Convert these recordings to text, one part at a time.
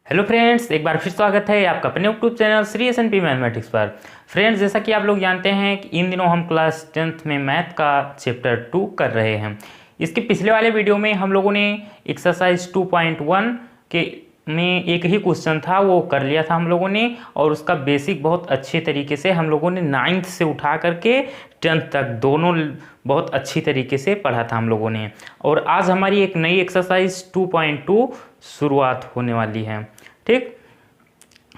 Hello friends, एक बार फिर स्वागत है आपका अपने यूट्यूब चैनल श्री एस.एन.पी मैथमेटिक्स पर। फ्रेंड्स, जैसा कि आप लोग जानते हैं कि इन दिनों हम क्लास 10th में मैथ का चैप्टर 2 कर रहे हैं। इसके पिछले वाले वीडियो में हम लोगों ने एक्सरसाइज 2.1 के में एक ही क्वेश्चन था वो कर लिया था हम लोगों ने, और उसका बेसिक बहुत अच्छे तरीके से हम लोगों ने 9th से उठा करके 10th तक दोनों बहुत अच्छी तरीके से पढ़ा था हम लोगों ने। और आज हमारी एक नई एक्सरसाइज 2.2 शुरुआत होने वाली है। ठीक,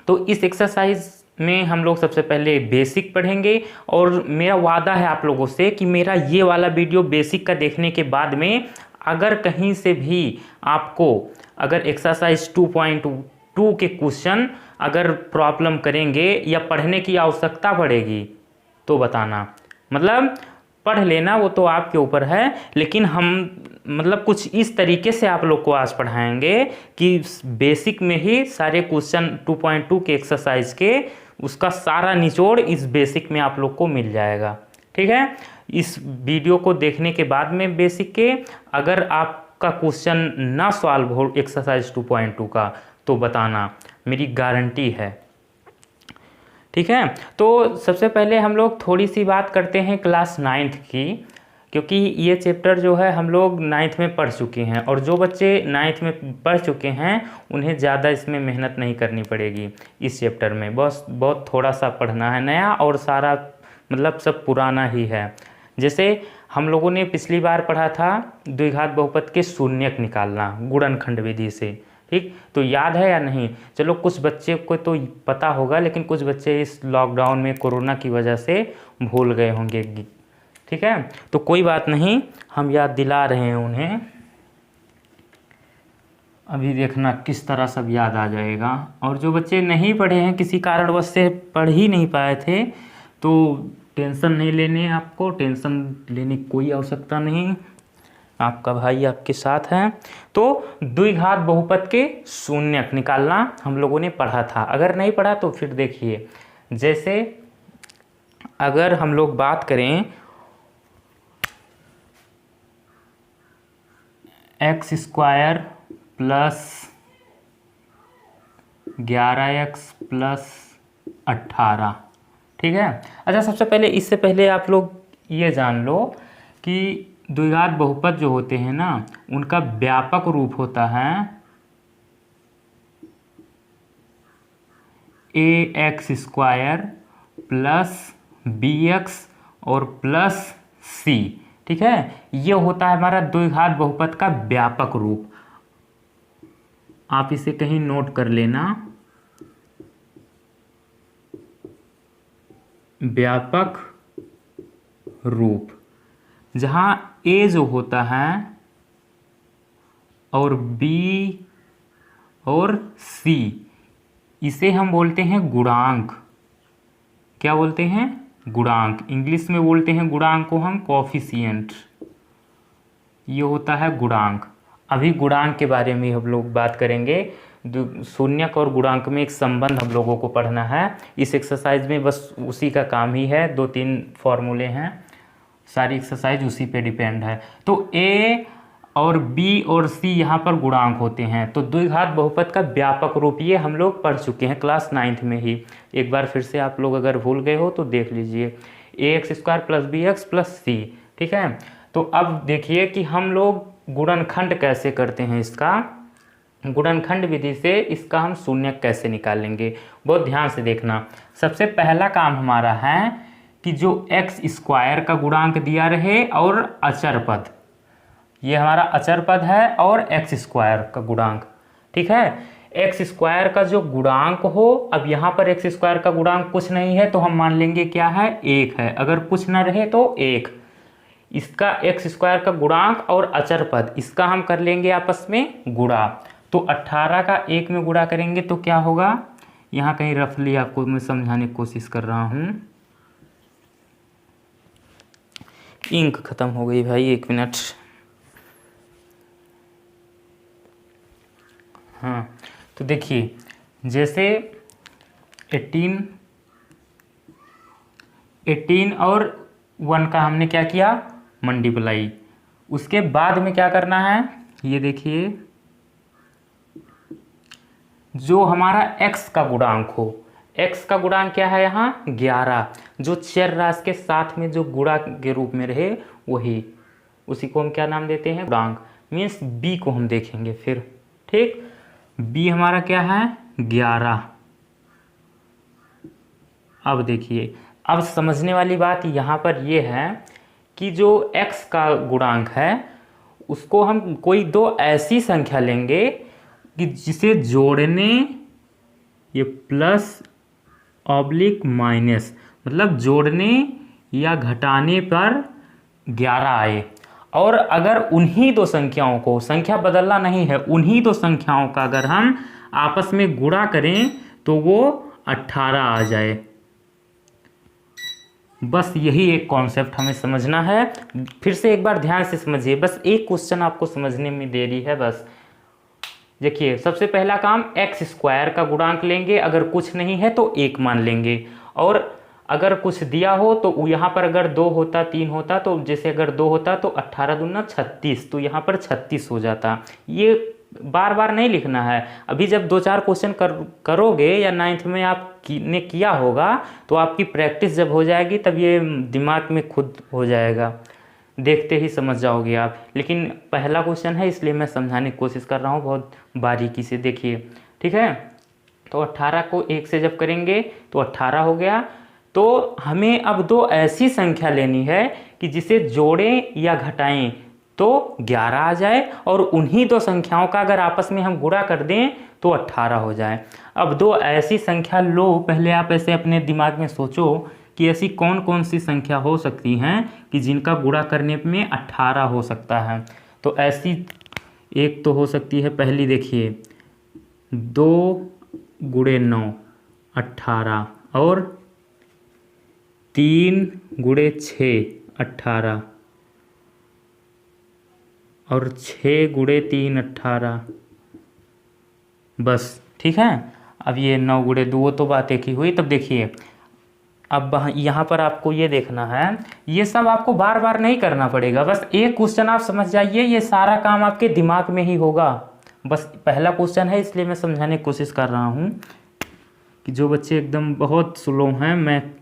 तो इस एक्सरसाइज में हम लोग सबसे पहले बेसिक पढ़ेंगे, और मेरा वादा है आप लोगों से कि मेरा ये वाला वीडियो बेसिक का देखने के बाद में अगर कहीं से भी आपको अगर एक्सरसाइज 2.2 के क्वेश्चन अगर प्रॉब्लम करेंगे या पढ़ने की आवश्यकता पड़ेगी तो बताना। मतलब पढ़ लेना वो तो आपके ऊपर है, लेकिन हम मतलब कुछ इस तरीके से आप लोग को आज पढ़ाएंगे कि बेसिक में ही सारे क्वेश्चन 2.2 के एक्सरसाइज के उसका सारा निचोड़ इस बेसिक में आप लोग को मिल जाएगा। ठीक है, इस वीडियो को देखने के बाद में बेसिक के अगर आपका क्वेश्चन ना सॉल्व हो एक्सरसाइज 2.2 का तो बताना, मेरी गारंटी है। ठीक है, तो सबसे पहले हम लोग थोड़ी सी बात करते हैं क्लास 9th की, क्योंकि ये चैप्टर जो है हम लोग 9th में पढ़ चुके हैं, और जो बच्चे 9th में पढ़ चुके हैं उन्हें ज़्यादा इसमें मेहनत नहीं करनी पड़ेगी इस चैप्टर में। बस बहुत थोड़ा सा पढ़ना है नया, और सारा मतलब सब पुराना ही है। जैसे हम लोगों ने पिछली बार पढ़ा था द्विघात बहुपद के शून्यक निकालना गुणनखंड विधि से। ठीक, तो याद है या नहीं? चलो, कुछ बच्चे को तो पता होगा, लेकिन कुछ बच्चे इस लॉकडाउन में कोरोना की वजह से भूल गए होंगे। ठीक है, तो कोई बात नहीं, हम याद दिला रहे हैं उन्हें। अभी देखना किस तरह सब याद आ जाएगा। और जो बच्चे नहीं पढ़े हैं, किसी कारणवश से पढ़ ही नहीं पाए थे, तो टेंशन नहीं लेने, आपको टेंशन लेने की कोई आवश्यकता नहीं, आपका भाई आपके साथ है। तो द्विघात बहुपद के शून्यक निकालना हम लोगों ने पढ़ा था। अगर नहीं पढ़ा तो फिर देखिए, जैसे अगर हम लोग बात करें x square plus 11x plus 18। ठीक है, अच्छा, सबसे पहले इससे पहले आप लोग ये जान लो कि द्विघात बहुपद जो होते हैं ना, उनका व्यापक रूप होता है ax स्क्वायर प्लस bx और प्लस c। ठीक है, ये होता है हमारा द्विघात बहुपद का व्यापक रूप। आप इसे कहीं नोट कर लेना, व्यापक रूप, जहां a जो होता है और b और c, इसे हम बोलते हैं गुणांक। क्या बोलते हैं? गुणांक। इंग्लिश में बोलते हैं गुणांक को हम कोफिशिएंट। ये होता है गुणांक। अभी गुणांक के बारे में हम लोग बात करेंगे। शून्यक और गुणांक में एक संबंध हम लोगों को पढ़ना है इस एक्सरसाइज में, बस उसी का काम ही है। 2-3 फॉर्मूले हैं, सारी एक्सरसाइज उसी पे डिपेंड है। तो a और b और c यहाँ पर गुणांक होते हैं। तो द्विघात बहुपद का व्यापक रूप ये हम लोग पढ़ चुके हैं क्लास 9th में ही। एक बार फिर से आप लोग अगर भूल गए हो तो देख लीजिए, ax square plus bx plus c। ठीक है, तो अब देखिए कि हम लोग गुणनखंड कैसे करते हैं। इसका गुणनखंड विधि से इसका हम शून्यक कैसे निकालेंगे, बहुत ध्यान से देखना। सबसे पहला काम हमारा है कि जो एक्स स्क्वायर का गुणांक दिया रहे और अचर पद, ये हमारा अचर पद है, और एक्स स्क्वायर का गुणांक। ठीक है, एक्स स्क्वायर का जो गुणांक हो, अब यहाँ पर एक्स स्क्वायर का गुणांक कुछ नहीं है तो हम मान लेंगे क्या है, 1 है। अगर कुछ ना रहे तो 1। इसका एक्स स्क्वायर का गुणांक और अचर पद, इसका हम कर लेंगे आपस में गुणा। तो 18 का 1 में गुणा करेंगे तो क्या होगा, यहाँ कहीं रफली आपको मैं समझाने की कोशिश कर रहा हूँ। इंक खत्म हो गई भाई, 1 मिनट। हाँ, तो देखिए, जैसे 18 और 1 का हमने क्या किया, मल्टीप्लाई। उसके बाद में क्या करना है, ये देखिए, जो हमारा x का गुणांक हो। x का गुणांक क्या है यहाँ 11, जो चर राशि के साथ में जो गुणा के रूप में रहे वही, उसी को हम क्या नाम देते हैं गुणांक। मीन्स b को हम देखेंगे फिर, ठीक। b हमारा क्या है 11। अब देखिए, अब समझने वाली बात यहाँ पर यह है कि जो x का गुणांक है उसको हम कोई दो ऐसी संख्या लेंगे कि जिसे जोड़ने, ये प्लस ऑब्लिक माइनस, मतलब जोड़ने या घटाने पर 11 आए। और अगर उन्हीं दो संख्याओं को, संख्या बदलना नहीं है, उन्हीं दो संख्याओं का अगर हम आपस में गुणा करें तो वो 18 आ जाए। बस यही एक कॉन्सेप्ट हमें समझना है। फिर से एक बार ध्यान से समझिए, बस एक क्वेश्चन आपको समझने में देरी है बस। देखिए, सबसे पहला काम एक्स स्क्वायर का गुणांक लेंगे, अगर कुछ नहीं है तो 1 मान लेंगे, और अगर कुछ दिया हो तो यहाँ पर अगर 2 होता 3 होता, तो जैसे अगर 2 होता तो 18 दूना 36, तो यहाँ पर 36 हो जाता। ये बार बार नहीं लिखना है, अभी जब 2-4 क्वेश्चन करोगे या 9th में आपने किया होगा तो आपकी प्रैक्टिस जब हो जाएगी तब ये दिमाग में खुद हो जाएगा, देखते ही समझ जाओगे आप। लेकिन पहला क्वेश्चन है इसलिए मैं समझाने की कोशिश कर रहा हूँ बहुत बारीकी से, देखिए, ठीक है। तो 18 को 1 से जब करेंगे तो 18 हो गया। तो हमें अब दो ऐसी संख्या लेनी है कि जिसे जोड़ें या घटाएं तो 11 आ जाए, और उन्हीं दो संख्याओं का अगर आपस में हम गुणा कर दें तो 18 हो जाए। अब दो ऐसी संख्या लो, पहले आप ऐसे अपने दिमाग में सोचो कि ऐसी कौन कौन सी संख्या हो सकती हैं कि जिनका गुणा करने में 18 हो सकता है। तो ऐसी एक तो हो सकती है, पहली देखिए 2 गुणे 9 18, और 3 गुणे 6 18, और 6 गुणे 3 18, बस, ठीक है। अब ये 9 गुणे 2 तो बात एक ही हुई। तब देखिए, अब यहाँ पर आपको ये देखना है, ये सब आपको बार बार नहीं करना पड़ेगा, बस एक क्वेश्चन आप समझ जाइए, ये सारा काम आपके दिमाग में ही होगा। बस पहला क्वेश्चन है इसलिए मैं समझाने की कोशिश कर रहा हूँ कि जो बच्चे एकदम बहुत स्लो हैं मैथ,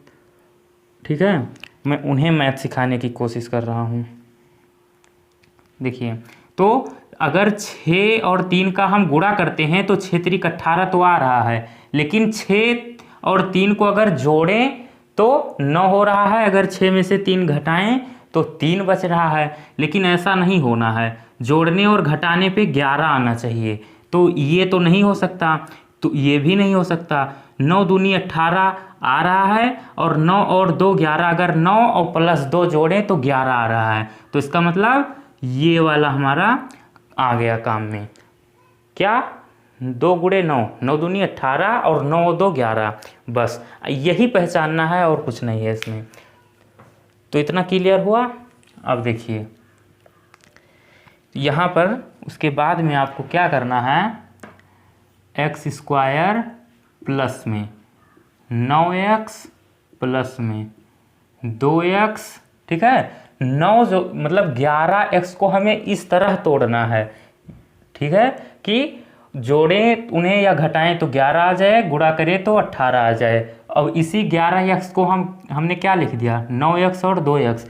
ठीक है, मैं उन्हें मैथ सिखाने की कोशिश कर रहा हूँ। देखिए, तो अगर 6 और 3 का हम गुणा करते हैं तो 6 3 18 तो आ रहा है, लेकिन 6 और 3 को अगर जोड़ें तो 9 हो रहा है, अगर 6 में से 3 घटाएं तो 3 बच रहा है। लेकिन ऐसा नहीं होना है, जोड़ने और घटाने पे 11 आना चाहिए। तो ये तो नहीं हो सकता, तो ये भी नहीं हो सकता। 9 दूनी 18 आ रहा है, और 9 और 2 11, अगर 9 और प्लस 2 जोड़ें तो 11 आ रहा है। तो इसका मतलब ये वाला हमारा आ गया काम में, क्या 2 गुणे 9, 9 दूनी 18 और 9 2 11, बस यही पहचानना है और कुछ नहीं है इसमें। तो इतना क्लियर हुआ। अब देखिए यहाँ पर उसके बाद में आपको क्या करना है, एक्स स्क्वायर प्लस में 9x प्लस में 2x, ठीक है। 9 जो मतलब 11x को हमें इस तरह तोड़ना है, ठीक है, कि जोड़ें उन्हें या घटाएं तो 11 आ जाए, गुणा करें तो 18 आ जाए। अब इसी 11x को हमने क्या लिख दिया 9x और 2x,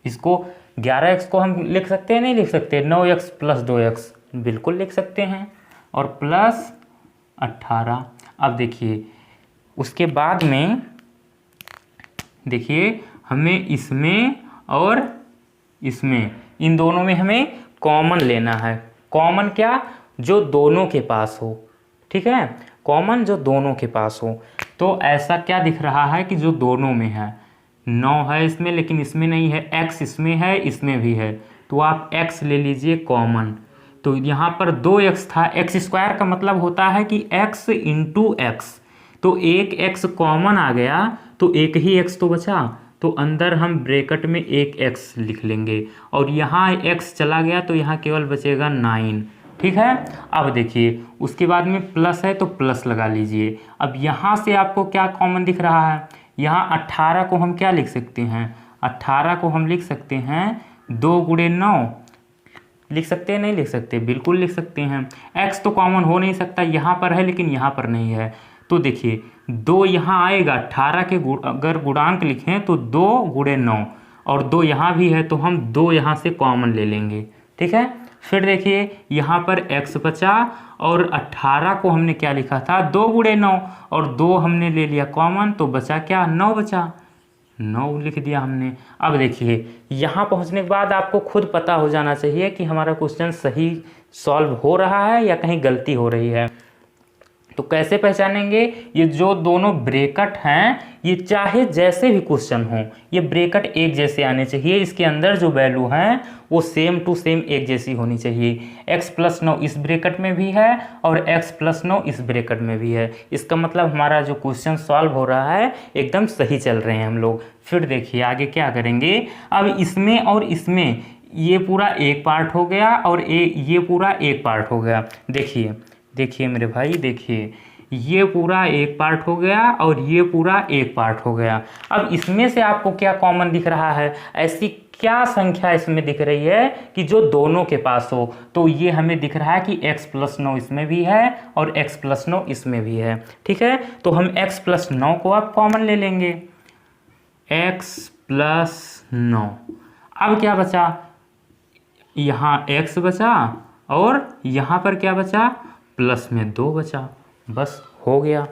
इसको 11x को हम लिख सकते हैं, नहीं लिख सकते, 9x प्लस 2x बिल्कुल लिख सकते हैं, और प्लस 18। अब देखिए उसके बाद में देखिए हमें इसमें और इसमें, इन दोनों में हमें कॉमन लेना है। कॉमन क्या, जो दोनों के पास हो, ठीक है, कॉमन जो दोनों के पास हो। तो ऐसा क्या दिख रहा है कि जो दोनों में है, 9 है इसमें लेकिन इसमें नहीं है, x इसमें है इसमें भी है, तो आप x ले लीजिए कॉमन। तो यहाँ पर 2x था, एक्स स्क्वायर का मतलब होता है कि x इंटू एक्स, तो एक x कॉमन आ गया तो एक ही x तो बचा, तो अंदर हम ब्रैकेट में एक x लिख लेंगे, और यहाँ x चला गया तो यहाँ केवल बचेगा 9, ठीक है। अब देखिए उसके बाद में प्लस है तो प्लस लगा लीजिए। अब यहाँ से आपको क्या कॉमन दिख रहा है, यहाँ 18 को हम क्या लिख सकते हैं, 18 को हम लिख सकते हैं 2 गुणे 9 लिख सकते हैं, नहीं लिख सकते, बिल्कुल लिख सकते हैं। x तो कॉमन हो नहीं सकता, यहाँ पर है लेकिन यहाँ पर नहीं है। तो देखिए 2 यहाँ आएगा, 18 के अगर गुणांक लिखें तो 2 गुणे 9, और 2 यहाँ भी है तो हम 2 यहाँ से कॉमन ले लेंगे, ठीक है। फिर देखिए यहाँ पर x बचा, और 18 को हमने क्या लिखा था, 2 गुणे 9, और 2 हमने ले लिया कॉमन, तो बचा क्या, 9 बचा, 9 लिख दिया हमने। अब देखिए यहाँ पहुँचने के बाद आपको खुद पता हो जाना चाहिए कि हमारा क्वेश्चन सही सॉल्व हो रहा है या कहीं गलती हो रही है। तो कैसे पहचानेंगे, ये जो दोनों ब्रैकेट हैं ये चाहे जैसे भी क्वेश्चन हो, ये ब्रैकेट एक जैसे आने चाहिए, इसके अंदर जो वैल्यू हैं वो सेम टू सेम एक जैसी होनी चाहिए। x + 9 इस ब्रैकेट में भी है और x + 9 इस ब्रैकेट में भी है। इसका मतलब हमारा जो क्वेश्चन सॉल्व हो रहा है एकदम सही चल रहे हैं हम लोग। फिर देखिए आगे क्या करेंगे, अब इसमें और इसमें ये पूरा एक पार्ट हो गया और ये पूरा एक पार्ट हो गया। देखिए देखिए मेरे भाई, देखिए ये पूरा एक पार्ट हो गया और ये पूरा एक पार्ट हो गया। अब इसमें से आपको क्या कॉमन दिख रहा है, ऐसी क्या संख्या इसमें दिख रही है कि जो दोनों के पास हो। तो ये हमें दिख रहा है कि x + 9 इसमें भी है और x + 9 इसमें भी है, ठीक है। तो हम x + 9 को अब कॉमन ले लेंगे, x + 9। अब क्या बचा, यहाँ x बचा और यहाँ पर क्या बचा, प्लस में 2 बचा, बस हो गया।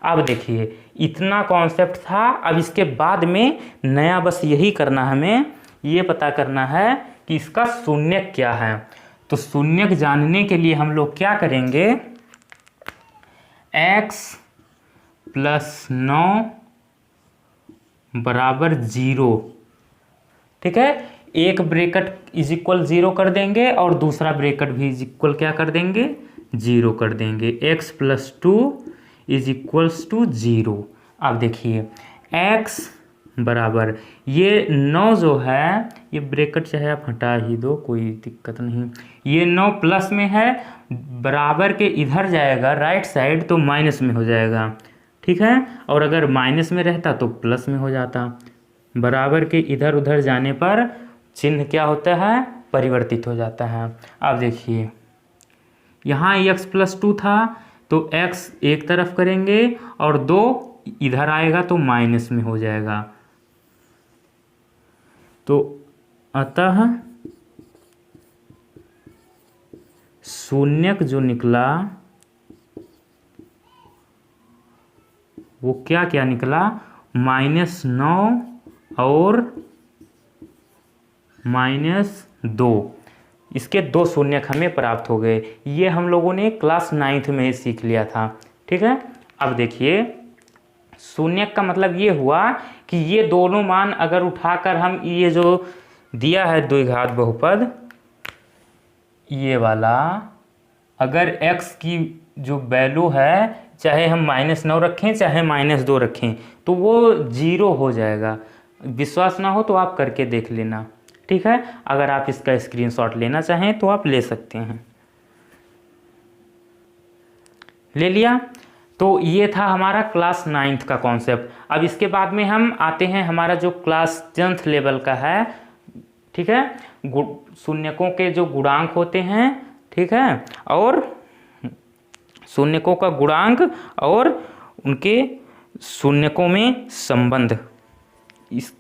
अब देखिए इतना कॉन्सेप्ट था। अब इसके बाद में नया बस यही करना, हमें ये पता करना है कि इसका शून्यक क्या है। तो शून्यक जानने के लिए हम लोग क्या करेंगे, x + 9 = 0, ठीक है। एक ब्रैकेट = 0 कर देंगे और दूसरा ब्रैकेट भी इक्वल क्या कर देंगे, 0 कर देंगे। x + 2 = 0। अब देखिए x बराबर ये 9 जो है, ये ब्रैकेट चाहे आप हटा ही दो, कोई दिक्कत नहीं। ये 9 प्लस में है, बराबर के इधर जाएगा राइट साइड तो माइनस में हो जाएगा, ठीक है। और अगर माइनस में रहता तो प्लस में हो जाता। बराबर के इधर उधर जाने पर चिन्ह क्या होता है, परिवर्तित हो जाता है। अब देखिए यहाँ x + 2 था तो x एक तरफ करेंगे और 2 इधर आएगा तो माइनस में हो जाएगा। तो अतः शून्यक जो निकला वो क्या क्या निकला, -9 और -2, इसके 2 शून्यक हमें प्राप्त हो गए। ये हम लोगों ने क्लास 9th में ही सीख लिया था, ठीक है। अब देखिए शून्यक का मतलब ये हुआ कि ये दोनों मान अगर उठाकर हम ये जो दिया है द्विघात बहुपद, ये वाला, अगर x की जो वैल्यू है चाहे हम -9 रखें चाहे -2 रखें तो वो 0 हो जाएगा। विश्वास ना हो तो आप करके देख लेना, ठीक है। अगर आप इसका स्क्रीनशॉट लेना चाहें तो आप ले सकते हैं। ले लिया। तो ये था हमारा क्लास 9th का कॉन्सेप्ट। अब इसके बाद में हम आते हैं हमारा जो क्लास 10th लेवल का है, ठीक है। शून्यकों के जो गुणांक होते हैं, ठीक है, और शून्यकों का गुणांक और उनके शून्यकों में संबंध। इस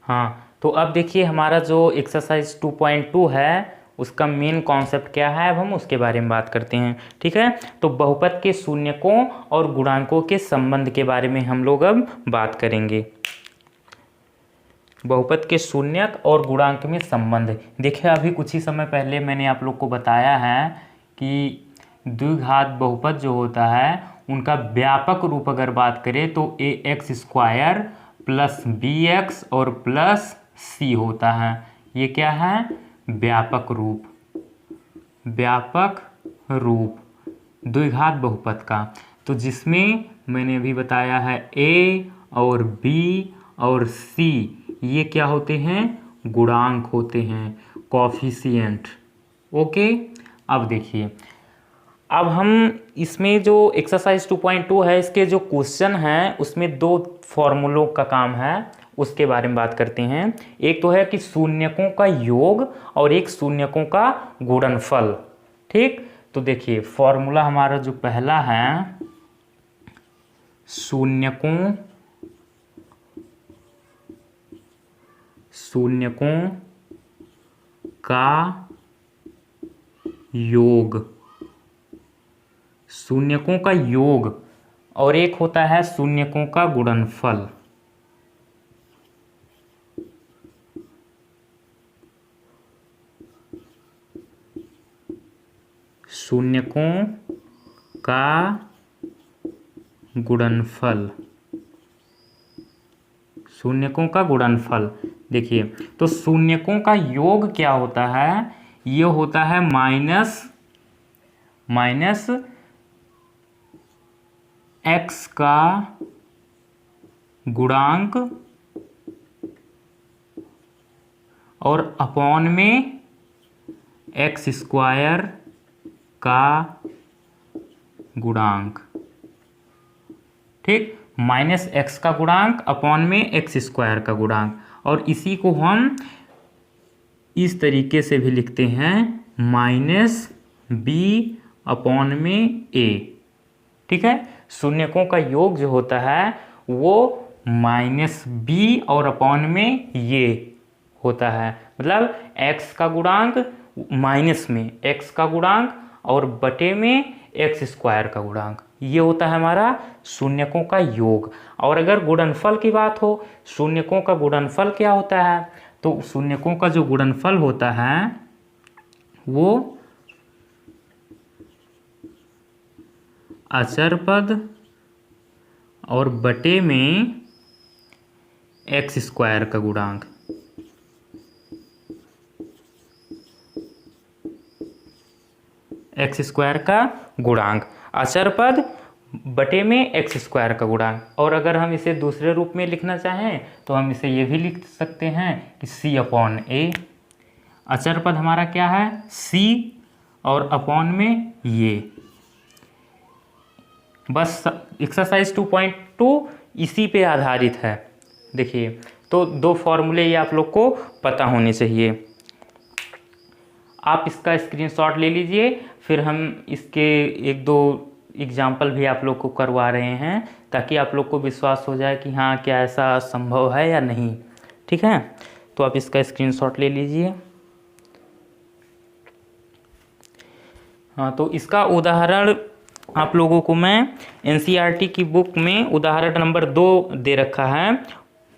हाँ, तो अब देखिए हमारा जो एक्सरसाइज 2.2 है उसका मेन कॉन्सेप्ट क्या है, अब हम उसके बारे में बात करते हैं, ठीक है। तो बहुपद के शून्यकों और गुणांकों के संबंध के बारे में हम लोग अब बात करेंगे। बहुपद के शून्यक और गुणांक में संबंध। देखिए अभी कुछ ही समय पहले मैंने आप लोग को बताया है कि द्विघात बहुपद जो होता है उनका व्यापक रूप अगर बात करें तो ax² + bx और +c होता है। ये क्या है, व्यापक रूप, व्यापक रूप द्विघात बहुपद का। तो जिसमें मैंने अभी बताया है a और b और c ये क्या होते हैं, गुणांक होते हैं, कोएफिशिएंट। ओके। अब देखिए अब हम इसमें जो एक्सरसाइज 2.2 है, इसके जो क्वेश्चन हैं उसमें 2 फॉर्मूलों का काम है, उसके बारे में बात करते हैं। एक तो है कि शून्यकों का योग और एक शून्यकों का गुणनफल। ठीक, तो देखिए फॉर्मूला हमारा जो पहला है, शून्यकों का योग, शून्यकों का योग, और एक होता है शून्यकों का गुणनफल। शून्यकों का गुणनफल, शून्यकों का गुणनफल। देखिए तो शून्यकों का योग क्या होता है, ये होता है माइनस एक्स का गुणांक और अपॉन में एक्स स्क्वायर का गुणांक। ठीक, माइनस एक्स का गुणांक अपॉन में एक्स स्क्वायर का गुणांक, और इसी को हम इस तरीके से भी लिखते हैं माइनस बी अपॉन में ए। ठीक है, शून्यकों का योग जो होता है वो माइनस बी और अपॉन में ये होता है, मतलब एक्स का गुणांक माइनस में एक्स का गुणांक और बटे में एक्स स्क्वायर का गुणांक, ये होता है हमारा शून्यकों का योग। और अगर गुणनफल की बात हो, शून्यकों का गुणनफल क्या होता है, तो शून्यकों का जो गुणनफल होता है वो अचर पद और बटे में एक्स स्क्वायर का गुणांक। एक्स स्क्वायर का गुणांक, अचर पद बटे में एक्स स्क्वायर का गुणांक। और अगर हम इसे दूसरे रूप में लिखना चाहें तो हम इसे ये भी लिख सकते हैं कि सी अपॉन ए। अचर पद हमारा क्या है, सी, और अपॉन में ये। बस एक्सरसाइज 2.2 इसी पे आधारित है। देखिए तो 2 फॉर्मूले ये आप लोग को पता होने चाहिए। आप इसका स्क्रीनशॉट ले लीजिए, फिर हम इसके 1-2 एग्जाम्पल भी आप लोग को करवा रहे हैं ताकि आप लोग को विश्वास हो जाए कि हाँ क्या ऐसा संभव है या नहीं। ठीक है, तो आप इसका स्क्रीनशॉट ले लीजिए। हाँ, तो इसका उदाहरण आप लोगों को मैं एनसीईआरटी की बुक में उदाहरण नंबर 2 दे रखा है,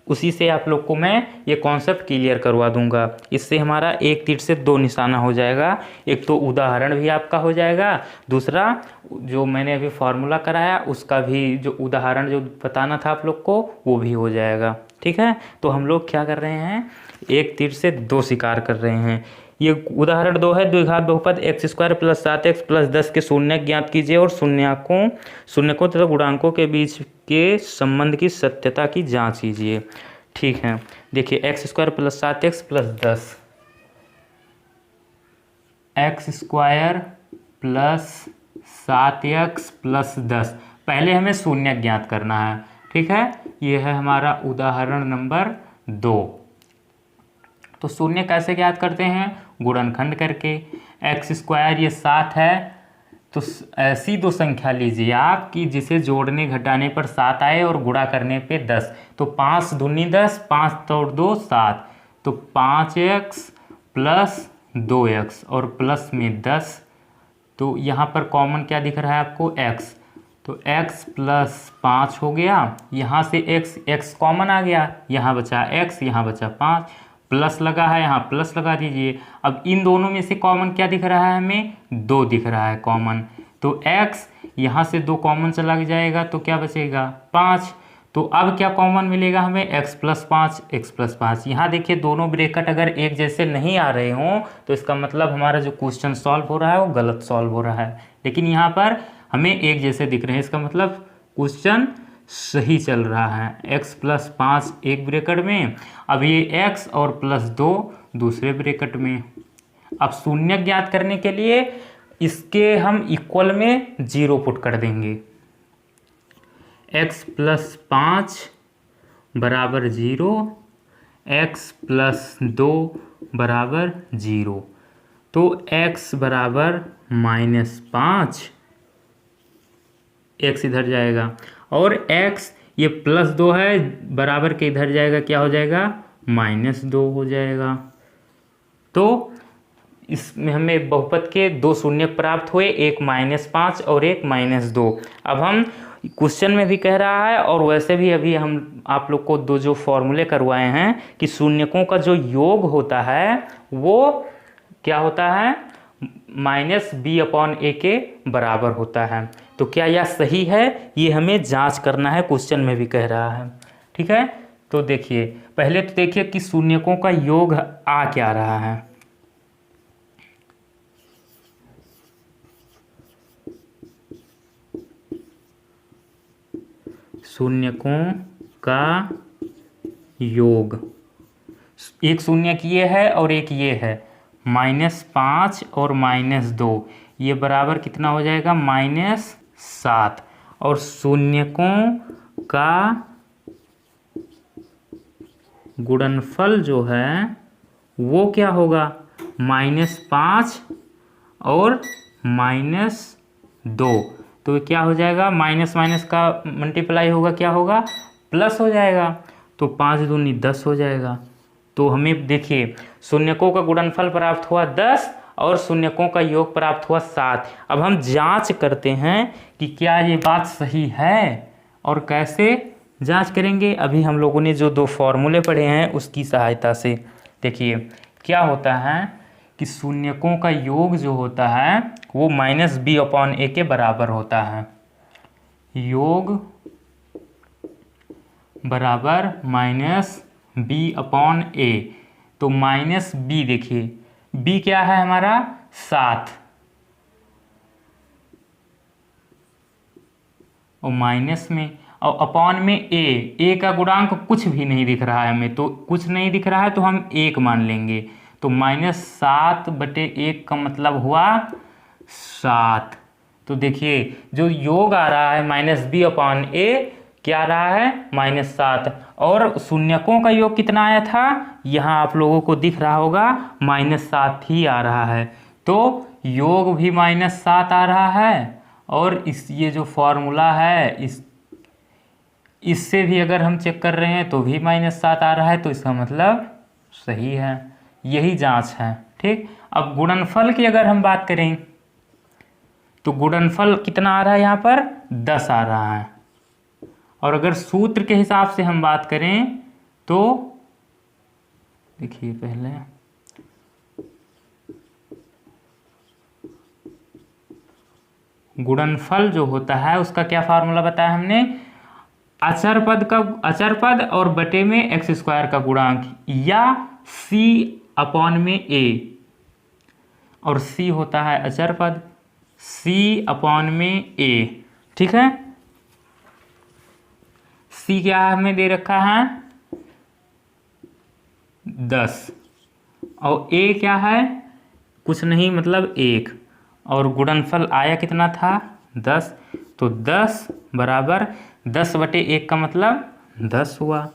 उसी से आप लोग को मैं ये कॉन्सेप्ट क्लियर करवा दूंगा। इससे हमारा एक तीर से 2 निशाना हो जाएगा। एक तो उदाहरण भी आपका हो जाएगा, दूसरा जो मैंने अभी फार्मूला कराया उसका भी जो उदाहरण जो बताना था आप लोग को वो भी हो जाएगा। ठीक है, तो हम लोग क्या कर रहे हैं, एक तीर से 2 शिकार कर रहे हैं। ये उदाहरण 2 है, द्विघात बहुपद x square plus 7x plus 10 के शून्यक ज्ञात कीजिए और शून्यकों तथा गुणांकों के बीच के संबंध की सत्यता की जांच कीजिए। ठीक है, देखिए x square plus 7x plus 10, x square plus 7x plus 10, पहले हमें शून्यक ज्ञात करना है। ठीक है, ये है हमारा उदाहरण नंबर 2। तो शून्य कैसे ज्ञात करते हैं, गुणनखंड करके। एक्स स्क्वायर ये 7 है, तो ऐसी 2 संख्या लीजिए आप कि जिसे जोड़ने घटाने पर 7 आए और गुणा करने पे 10। तो 5 दूनी 10, 5 तोड़ 2 7, तो 5x प्लस 2x और प्लस में 10। तो यहाँ पर कॉमन क्या दिख रहा है आपको, x, तो x प्लस 5 हो गया। यहाँ से x कॉमन आ गया, यहाँ बचा x, यहाँ बचा 5, प्लस लगा है यहाँ प्लस लगा दीजिए। अब इन दोनों में से कॉमन क्या दिख रहा है हमें, 2 दिख रहा है कॉमन, तो x यहाँ से 2 कॉमन चला जाएगा तो क्या बचेगा 5। तो अब क्या कॉमन मिलेगा हमें, x प्लस 5। यहाँ देखिए दोनों ब्रैकेट अगर एक जैसे नहीं आ रहे हों तो इसका मतलब हमारा जो क्वेश्चन सॉल्व हो रहा है वो गलत सॉल्व हो रहा है। लेकिन यहाँ पर हमें एक जैसे दिख रहे हैं, इसका मतलब क्वेश्चन सही चल रहा है। x प्लस 5 एक ब्रैकेट में, अब ये x और प्लस 2 दूसरे ब्रैकेट में। अब शून्य ज्ञात करने के लिए इसके हम इक्वल में 0 पुट कर देंगे। x + 5 बराबर 0, x + 2 बराबर 0। तो x बराबर -5, x इधर जाएगा, और x ये +2 है, बराबर के इधर जाएगा, क्या हो जाएगा, -2 हो जाएगा। तो इसमें हमें बहुपद के 2 शून्य प्राप्त हुए, एक -5 और एक -2। अब हम क्वेश्चन में भी कह रहा है और वैसे भी अभी हम आप लोग को दो जो फॉर्मूले करवाए हैं कि शून्यकों का जो योग होता है वो क्या होता है, -b/a के बराबर होता है। तो क्या यह सही है, ये हमें जांच करना है, क्वेश्चन में भी कह रहा है। ठीक है, तो देखिए पहले तो देखिए कि शून्यकों का योग आ क्या रहा है। शून्यकों का योग, एक शून्य ये है और एक ये है, -5 और -2, ये बराबर कितना हो जाएगा, -7। और शून्यकों का गुणनफल जो है वो क्या होगा, -5 और -2। तो क्या हो जाएगा, माइनस माइनस का मल्टीप्लाई होगा, क्या होगा, प्लस हो जाएगा। तो 5 दूनी 10 हो जाएगा। तो हमें देखिए शून्यकों का गुणनफल प्राप्त हुआ 10 और शून्यकों का योग प्राप्त हुआ 7। अब हम जांच करते हैं कि क्या ये बात सही है, और कैसे जांच करेंगे, अभी हम लोगों ने जो 2 फॉर्मूले पढ़े हैं उसकी सहायता से। देखिए क्या होता है कि शून्यकों का योग जो होता है वो -b/a के बराबर होता है। योग बराबर -b/a। तो -b, देखिए b क्या है हमारा, 7, और माइनस में और अपॉन में a का गुणांक कुछ भी नहीं दिख रहा है हमें, तो कुछ नहीं दिख रहा है तो हम 1 मान लेंगे। तो -7/1 का मतलब हुआ 7। तो देखिए जो योग आ रहा है -b/a क्या आ रहा है, -7। और शून्यकों का योग कितना आया था, यहाँ आप लोगों को दिख रहा होगा -7 ही आ रहा है। तो योग भी -7 आ रहा है, और इस ये जो फॉर्मूला है इससे भी अगर हम चेक कर रहे हैं तो भी -7 आ रहा है, तो इसका मतलब सही है। यही जांच है। ठीक, अब गुणनफल की अगर हम बात करें तो गुणनफल कितना आ रहा है, यहाँ पर 10 आ रहा है। और अगर सूत्र के हिसाब से हम बात करें तो देखिए पहले गुणनफल जो होता है उसका क्या फार्मूला बताया हमने, अचर पद और बटे में x² का गुणांक, या c/a, और c होता है अचर पद, c/a। ठीक है, c क्या हमें दे रखा है 10, और a क्या है कुछ नहीं मतलब 1, और गुणनफल आया कितना था 10। तो 10 बराबर 10/1 का मतलब 10 हुआ।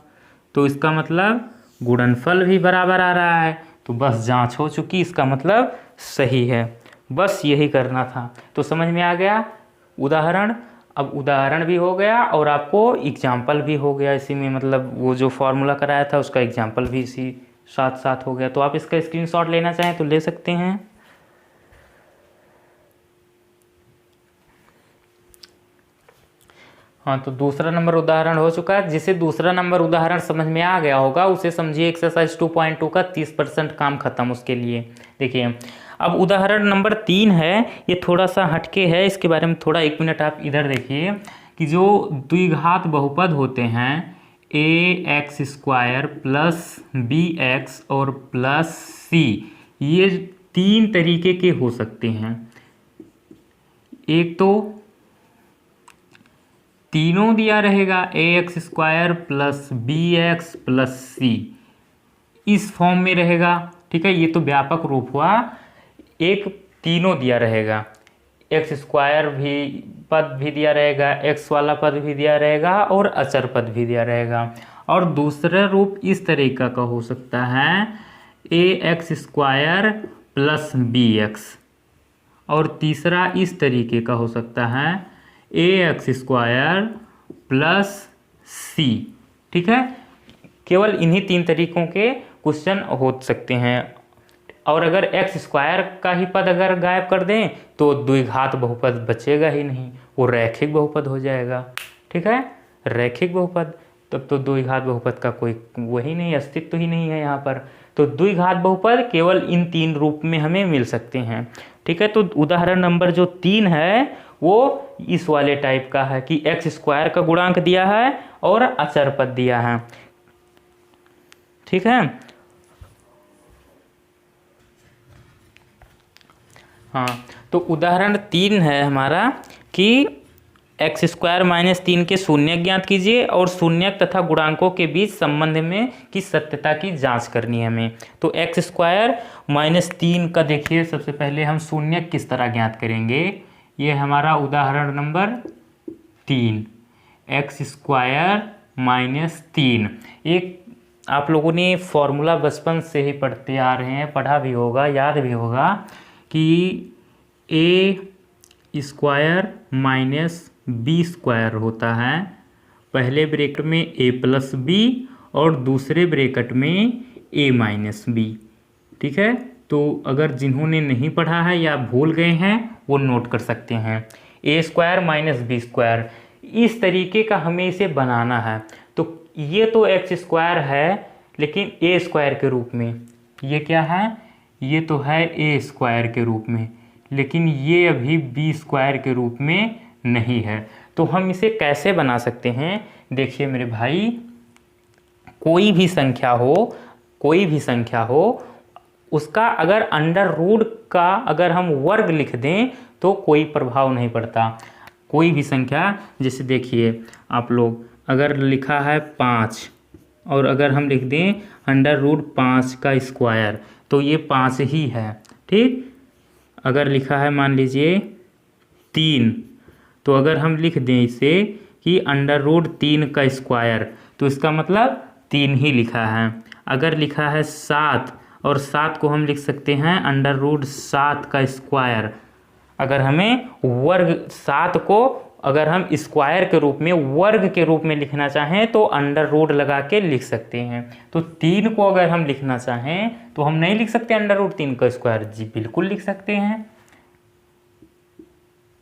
तो इसका मतलब गुणनफल भी बराबर आ रहा है। तो बस जांच हो चुकी, इसका मतलब सही है। बस यही करना था। तो समझ में आ गया उदाहरण। अब उदाहरण भी हो गया और आपको एग्जाम्पल भी हो गया इसी में, मतलब वो जो फॉर्मूला कराया था उसका एग्जाम्पल भी इसी साथ साथ हो गया। तो आप इसका स्क्रीनशॉट लेना चाहें तो ले सकते हैं। हाँ, तो दूसरा नंबर उदाहरण हो चुका है। जिसे दूसरा नंबर उदाहरण समझ में आ गया होगा उसे समझिए एक्सरसाइज 2.2 का 30% काम खत्म उसके लिए। देखिए अब उदाहरण नंबर 3 है, ये थोड़ा सा हटके है, इसके बारे में थोड़ा 1 मिनट आप इधर देखिए कि जो द्विघात बहुपद होते हैं ax² प्लस bx और प्लस c, ये 3 तरीके के हो सकते हैं। एक तो तीनों दिया रहेगा ax² plus bx plus c, इस फॉर्म में रहेगा। ठीक है, ये तो व्यापक रूप हुआ। एक तीनों दिया रहेगा, एक्स स्क्वायर भी पद भी दिया रहेगा, एक्स वाला पद भी दिया रहेगा और अचर पद भी दिया रहेगा। और दूसरा रूप इस तरीका का हो सकता है A X square plus B X, और तीसरा इस तरीके का हो सकता है A X square plus C. ठीक है, केवल इन्हीं 3 तरीकों के क्वेश्चन हो सकते हैं। और अगर एक्स स्क्वायर का ही पद अगर गायब कर दें तो द्विघात बहुपद बचेगा ही नहीं, वो रैखिक बहुपद हो जाएगा। ठीक है, रैखिक बहुपद, तब तो द्विघात बहुपद का कोई वही नहीं, अस्तित्व ही नहीं है यहाँ पर। तो द्विघात बहुपद केवल इन 3 रूप में हमें मिल सकते हैं। ठीक है, तो उदाहरण नंबर जो 3 है वो इस वाले टाइप का है कि एक्स स्क्वायर का गुणांक दिया है और अचर पद दिया है। ठीक है, हाँ, तो उदाहरण 3 है हमारा कि एक्स स्क्वायर माइनस 3 के शून्यक ज्ञात कीजिए और शून्यक तथा गुणांकों के बीच संबंध में की सत्यता की जांच करनी है हमें। तो एक्स स्क्वायर माइनस 3 का देखिए, सबसे पहले हम शून्यक किस तरह ज्ञात करेंगे। ये हमारा उदाहरण नंबर 3, एक्स स्क्वायर माइनस 3। एक आप लोगों ने फॉर्मूला बचपन से ही पढ़ते आ रहे हैं, पढ़ा भी होगा, याद भी होगा कि ए स्क्वायर माइनस बी स्क्वायर होता है, पहले ब्रैकेट में ए प्लस बी और दूसरे ब्रैकेट में ए माइनस बी। ठीक है, तो अगर जिन्होंने नहीं पढ़ा है या भूल गए हैं वो नोट कर सकते हैं। ए स्क्वायर माइनस बी स्क्वायर, इस तरीके का हमें इसे बनाना है। तो ये तो एक्स स्क्वायर है लेकिन ए स्क्वायर के रूप में, ये क्या है, ये तो है ए स्क्वायर के रूप में, लेकिन ये अभी बी स्क्वायर के रूप में नहीं है। तो हम इसे कैसे बना सकते हैं, देखिए मेरे भाई, कोई भी संख्या हो उसका अगर अंडर रूट का अगर हम वर्ग लिख दें तो कोई प्रभाव नहीं पड़ता। कोई भी संख्या, जैसे देखिए आप लोग, अगर लिखा है 5 और अगर हम लिख दें अंडर रूट 5 का स्क्वायर तो ये 5 ही है। ठीक, अगर लिखा है मान लीजिए 3, तो अगर हम लिख दें इसे कि अंडर रूट 3 का स्क्वायर तो इसका मतलब 3 ही लिखा है। अगर लिखा है 7 और 7 को हम लिख सकते हैं अंडर रूट 7 का स्क्वायर। अगर हमें वर्ग 7 को अगर हम स्क्वायर के रूप में, वर्ग के रूप में लिखना चाहें तो अंडर रूट लगा के लिख सकते हैं। तो 3 को अगर हम लिखना चाहें तो हम नहीं लिख सकते अंडर रूट 3 का स्क्वायर, जी बिल्कुल लिख सकते हैं।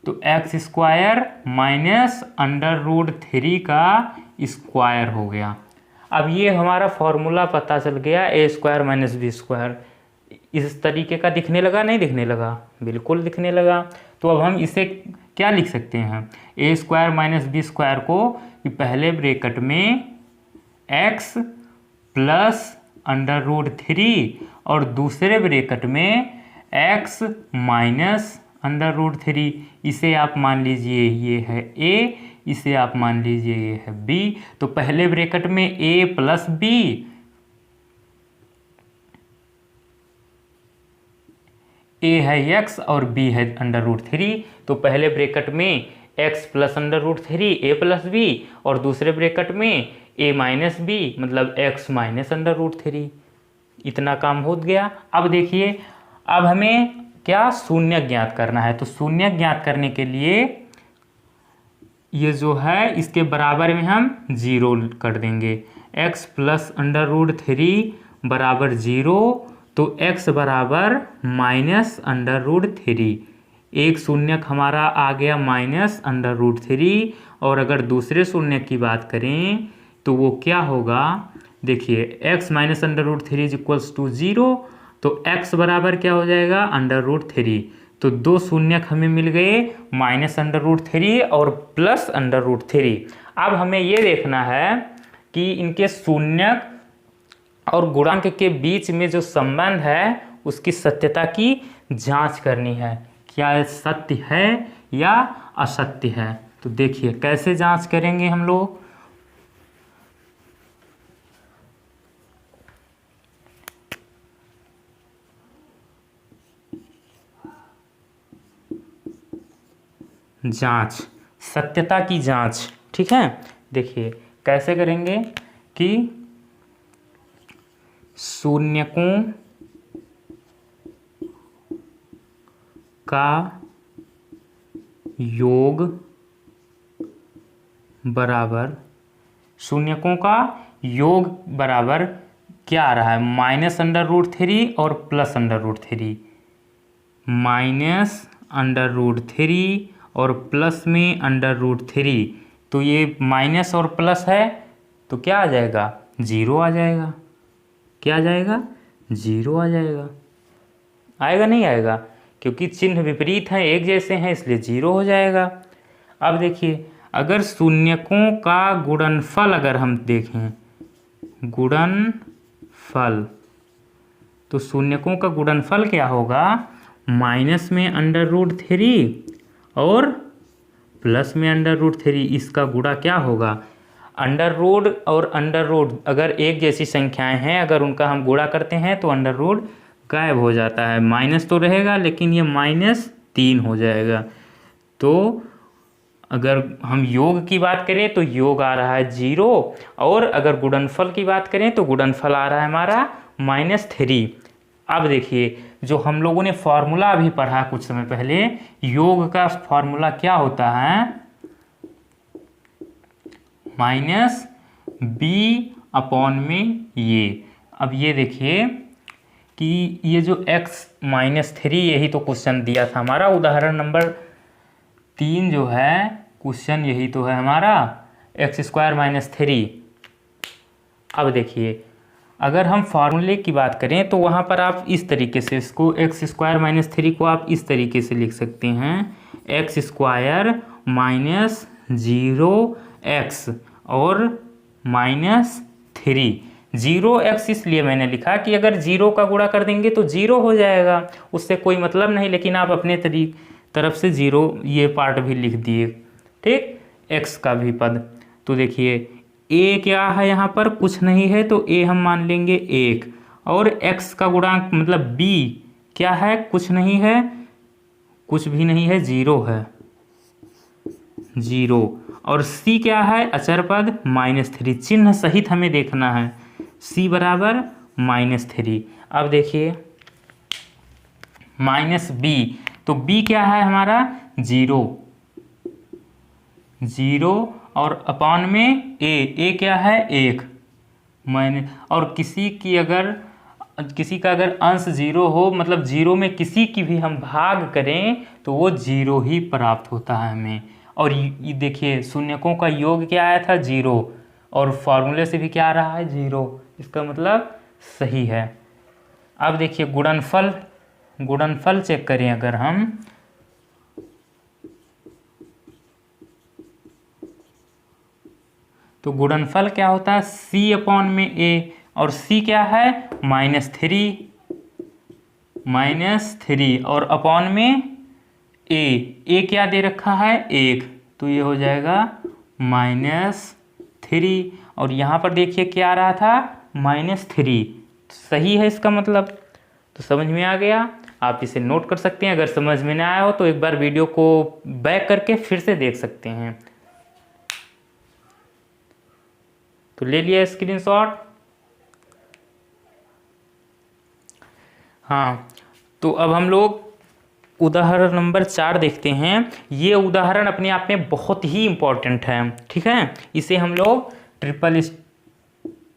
तो x square minus under root 3 का स्क्वायर हो गया। अब ये हमारा फॉर्मूला पता चल गया, ए स्क्वायर माइनस बी स्क्वायर इस तरीके का दिखने लगा, नहीं दिखने लगा, बिल्कुल दिखने लगा। तो अब हम इसे क्या लिख सकते हैं, ए स्क्वायर माइनस बी स्क्वायर को कि पहले ब्रैकेट में एक्स प्लस अंडर रूट 3 और दूसरे ब्रैकेट में एक्स माइनस अंडर रूट 3, इसे आप मान लीजिए ये है ए, इसे आप मान लीजिए ये है बी। तो पहले ब्रैकेट में ए प्लस बी, ए है एक्स और बी है अंडर रूट 3, तो पहले ब्रैकेट में एक्स प्लस अंडर रूट 3 ए प्लस बी और दूसरे ब्रैकेट में ए माइनस बी मतलब एक्स माइनस अंडर रूट 3। इतना काम हो गया। अब देखिए, अब हमें क्या शून्य ज्ञात करना है। तो शून्य ज्ञात करने के लिए ये जो है इसके बराबर में हम 0 कर देंगे। x प्लस अंडर रूट 3 बराबर 0, तो x बराबर माइनस अंडर रूट 3। एक शून्यक हमारा आ गया माइनस अंडर रूट 3, और अगर दूसरे शून्यक की बात करें तो वो क्या होगा, देखिए x minus under root 3 is equals to 0, तो x बराबर क्या हो जाएगा अंडर रूट 3। तो 2 शून्यक हमें मिल गए, माइनस अंडर रूट 3 और प्लस अंडर रूट 3। अब हमें ये देखना है कि इनके शून्यक और गुणांक के बीच में जो संबंध है उसकी सत्यता की जांच करनी है, क्या यह सत्य है या असत्य है। तो देखिए कैसे जांच करेंगे हम लोग। जांच, सत्यता की जांच। ठीक है, देखिए कैसे करेंगे कि शून्यकों का योग बराबर, शून्यकों का योग बराबर क्या आ रहा है, -√3 और +√3, -√3 और प्लस में √3। तो ये माइनस और प्लस है तो क्या आ जाएगा, 0 आ जाएगा। क्या आ जाएगा, 0 आ जाएगा। आएगा नहीं आएगा, क्योंकि चिन्ह विपरीत हैं, एक जैसे हैं, इसलिए 0 हो जाएगा। अब देखिए, अगर शून्यकों का गुणनफल अगर हम देखें, गुणनफल, तो शून्यकों का गुणनफल क्या होगा, माइनस में √3 और प्लस में √3, इसका गुणा क्या होगा, अंडर और अंडर अगर एक जैसी संख्याएं हैं, अगर उनका हम गुणा करते हैं तो अंडर गायब हो जाता है, माइनस तो रहेगा लेकिन ये -3 हो जाएगा। तो अगर हम योग की बात करें तो योग आ रहा है 0, और अगर गुणनफल की बात करें तो गुणनफल आ रहा है हमारा -3। अब देखिए, जो हम लोगों ने फॉर्मूला अभी पढ़ा कुछ समय पहले, योग का फॉर्मूला क्या होता है, -b/में ये। अब ये देखिए कि ये जो x-3, यही तो क्वेश्चन दिया था हमारा, उदाहरण नंबर 3 जो है क्वेश्चन, यही तो है हमारा, x² - 3। अब देखिए, अगर हम फार्मूले की बात करें तो वहाँ पर आप इस तरीके से इसको x² - 3 को आप इस तरीके से लिख सकते हैं, x² - 0x और -3। 0x इसलिए मैंने लिखा कि अगर 0 का गुणा कर देंगे तो 0 हो जाएगा, उससे कोई मतलब नहीं, लेकिन आप अपने तरफ से 0 ये पार्ट भी लिख दिए। ठीक, x का भी पद। तो देखिए a क्या है, यहाँ पर कुछ नहीं है तो a हम मान लेंगे 1, और x का गुणांक मतलब b क्या है, कुछ नहीं है, कुछ भी नहीं है, 0 है, 0। और c क्या है, अचर पद -3, चिन्ह सहित हमें देखना है, c बराबर -3। अब देखिए -b, तो b क्या है हमारा, 0, 0 और अपॉन में a क्या है, 1 और किसी का अगर अंश 0 हो, मतलब 0 में किसी की भी हम भाग करें तो वो 0 ही प्राप्त होता है हमें। और ये देखिए, शून्यकों का योग क्या आया था, 0, और फॉर्मूले से भी क्या आ रहा है, 0, इसका मतलब सही है। अब देखिए गुणनफल चेक करें अगर हम, तो गुणनफल क्या होता है, c/में a, और c क्या है, -3 और अपॉन में a क्या दे रखा है, 1, तो ये हो जाएगा -3, और यहाँ पर देखिए क्या आ रहा था, -3, सही है इसका मतलब। तो समझ में आ गया, आप इसे नोट कर सकते हैं। अगर समझ में ना आया हो तो एक बार वीडियो को बैक करके फिर से देख सकते हैं। तो ले लिया स्क्रीनशॉट। हाँ, तो अब हम लोग उदाहरण नंबर 4 देखते हैं। ये उदाहरण अपने आप में बहुत ही इम्पोर्टेंट है, ठीक है, इसे हम लोग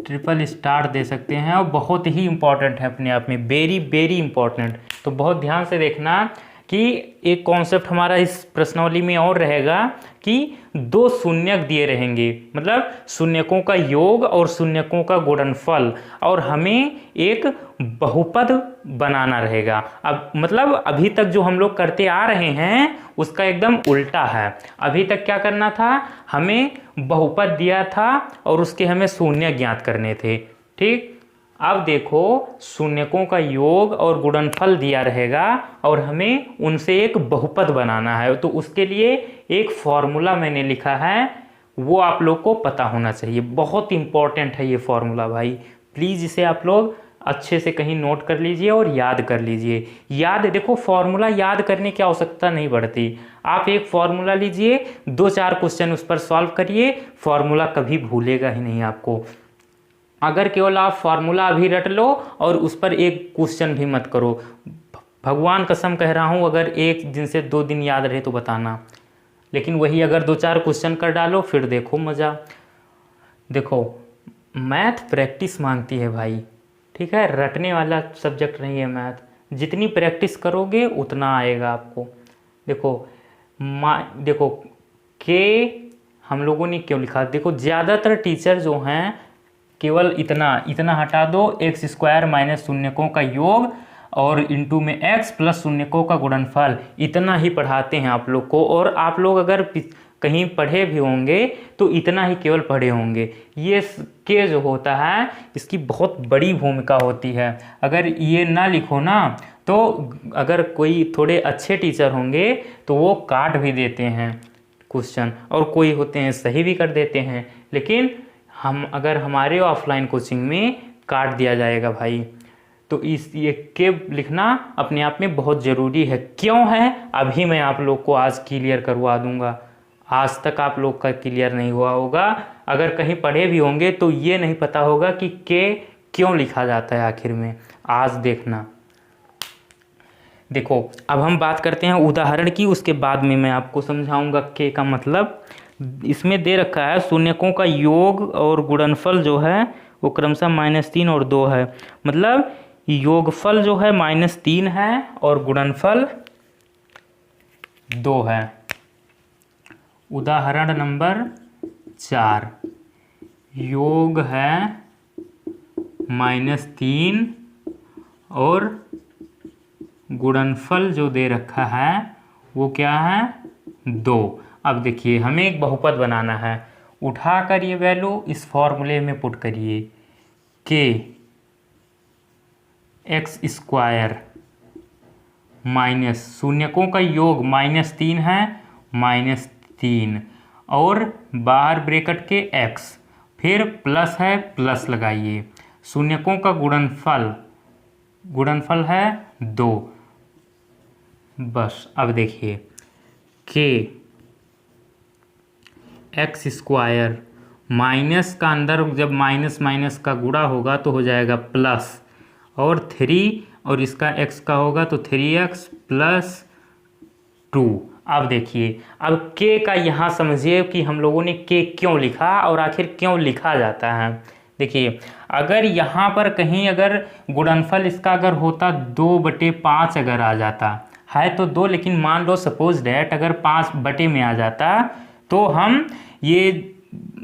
ट्रिपल स्टार दे सकते हैं, और बहुत ही इम्पोर्टेंट है अपने आप में, वेरी वेरी इम्पोर्टेंट। तो बहुत ध्यान से देखना कि एक कॉन्सेप्ट हमारा इस प्रश्नावली में और रहेगा कि 2 शून्यक दिए रहेंगे, मतलब शून्यकों का योग और शून्यकों का गुणनफल, और हमें एक बहुपद बनाना रहेगा। अब मतलब अभी तक जो हम लोग करते आ रहे हैं उसका एकदम उल्टा है। अभी तक क्या करना था, हमें बहुपद दिया था और उसके हमें शून्य ज्ञात करने थे, ठीक। अब देखो, शून्यकों का योग और गुणनफल दिया रहेगा और हमें उनसे एक बहुपद बनाना है, तो उसके लिए एक फॉर्मूला मैंने लिखा है, वो आप लोग को पता होना चाहिए। बहुत इंपॉर्टेंट है ये फॉर्मूला भाई, प्लीज़ इसे आप लोग अच्छे से कहीं नोट कर लीजिए और याद कर लीजिए। याद देखो, फॉर्मूला याद करने की आवश्यकता नहीं पड़ती। आप एक फॉर्मूला लीजिए, 2-4 क्वेश्चन उस पर सॉल्व करिए, फॉर्मूला कभी भूलेगा ही नहीं आपको। अगर केवल आप फॉर्मूला अभी रट लो और उस पर एक क्वेश्चन भी मत करो, भगवान कसम कह रहा हूँ, अगर एक दिन से 2 दिन याद रहे तो बताना। लेकिन वही अगर 2-4 क्वेश्चन कर डालो फिर देखो मज़ा। देखो, मैथ प्रैक्टिस मांगती है भाई, ठीक है, रटने वाला सब्जेक्ट नहीं है मैथ। जितनी प्रैक्टिस करोगे उतना आएगा आपको। देखो देखो के हम लोगों ने क्यों लिखा, देखो ज़्यादातर टीचर जो हैं केवल इतना इतना हटा दो, x² माइनस शून्यकों का योग और इंटू में x प्लस शून्यकों का गुणनफल, इतना ही पढ़ाते हैं आप लोग को। और आप लोग अगर कहीं पढ़े भी होंगे तो इतना ही केवल पढ़े होंगे। ये के जो होता है इसकी बहुत बड़ी भूमिका होती है। अगर ये ना लिखो ना तो अगर कोई थोड़े अच्छे टीचर होंगे तो वो काट भी देते हैं क्वेश्चन, और कोई होते हैं सही भी कर देते हैं। लेकिन हम अगर हमारे ऑफलाइन कोचिंग में काट दिया जाएगा भाई, तो इस ये के लिखना अपने आप में बहुत ज़रूरी है। क्यों है अभी मैं आप लोग को आज क्लियर करवा दूंगा। आज तक आप लोग का क्लियर नहीं हुआ होगा, अगर कहीं पढ़े भी होंगे तो ये नहीं पता होगा कि के क्यों लिखा जाता है आखिर में। आज देखना। देखो अब हम बात करते हैं उदाहरण की, उसके बाद में मैं आपको समझाऊंगा के का मतलब। इसमें दे रखा है शून्यकों का योग और गुणनफल जो है वो क्रमशः -3 और 2 है। मतलब योगफल जो है -3 है और गुणनफल 2 है। उदाहरण नंबर 4, योग है -3 और गुणनफल जो दे रखा है वो क्या है 2। अब देखिए हमें एक बहुपद बनाना है, उठाकर ये वैल्यू इस फॉर्मूले में पुट करिए, के x² माइनस शून्यकों का योग -3 है, -3 और बाहर ब्रैकेट के x, फिर प्लस है प्लस लगाइए, शून्यकों का गुणनफल है 2। बस अब देखिए के x² माइनस का अंदर जब माइनस माइनस का गुणा होगा तो हो जाएगा प्लस, और 3 और इसका x का होगा तो 3x + 2। अब देखिए अब के का यहाँ समझिए कि हम लोगों ने के क्यों लिखा और आखिर क्यों लिखा जाता है। देखिए अगर यहाँ पर कहीं अगर गुणनफल इसका अगर होता 2/5 अगर आ जाता है तो 2, लेकिन मान लो सपोज डैट अगर 5 बटे में आ जाता तो हम ये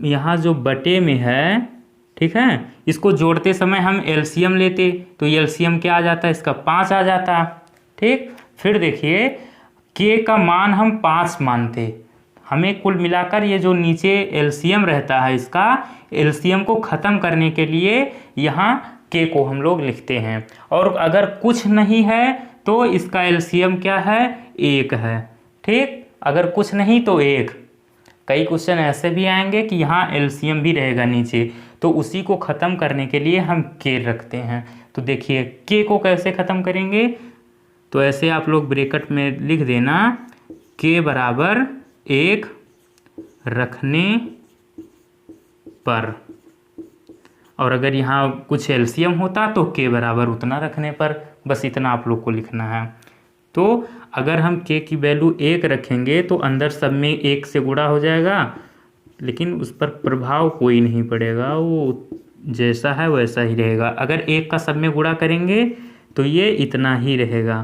यहाँ जो बटे में है, ठीक है, इसको जोड़ते समय हम एलसीएम लेते तो एलसीएम क्या आ जाता है इसका 5 आ जाता। ठीक, फिर देखिए के का मान हम 5 मानते, हमें कुल मिलाकर ये जो नीचे एलसीएम रहता है इसका एलसीएम को ख़त्म करने के लिए यहाँ के को हम लोग लिखते हैं। और अगर कुछ नहीं है तो इसका एलसीएम क्या है 1 है। ठीक, अगर कुछ नहीं तो 1। कई क्वेश्चन ऐसे भी आएंगे कि यहाँ एलसीएम भी रहेगा नीचे, तो उसी को ख़त्म करने के लिए हम के रखते हैं। तो देखिए के को कैसे ख़त्म करेंगे, तो ऐसे आप लोग ब्रैकेट में लिख देना के बराबर 1 रखने पर, और अगर यहाँ कुछ एलसीएम होता तो के बराबर उतना रखने पर। बस इतना आप लोग को लिखना है। तो अगर हम के की वैल्यू 1 रखेंगे तो अंदर सब में 1 से गुणा हो जाएगा, लेकिन उस पर प्रभाव कोई नहीं पड़ेगा, वो जैसा है वैसा ही रहेगा। अगर 1 का सब में गुणा करेंगे तो ये इतना ही रहेगा।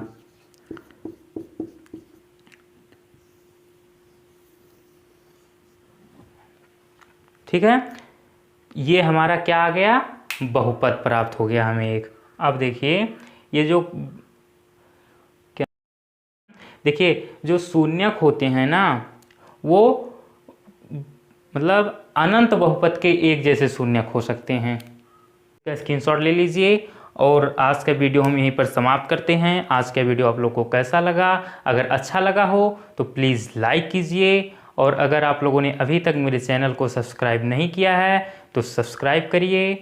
ठीक है, ये हमारा क्या आ गया, बहुपद प्राप्त हो गया हमें एक। अब देखिए ये जो क्या, देखिए जो शून्यक होते हैं ना वो मतलब अनंत बहुपद के एक जैसे शून्यक हो सकते हैं। स्क्रीनशॉट ले लीजिए और आज का वीडियो हम यहीं पर समाप्त करते हैं। आज का वीडियो आप लोग को कैसा लगा, अगर अच्छा लगा हो तो प्लीज़ लाइक कीजिए, और अगर आप लोगों ने अभी तक मेरे चैनल को सब्सक्राइब नहीं किया है तो सब्सक्राइब करिए।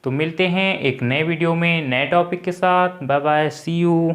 तो मिलते हैं एक नए वीडियो में नए टॉपिक के साथ। Bye bye, see you.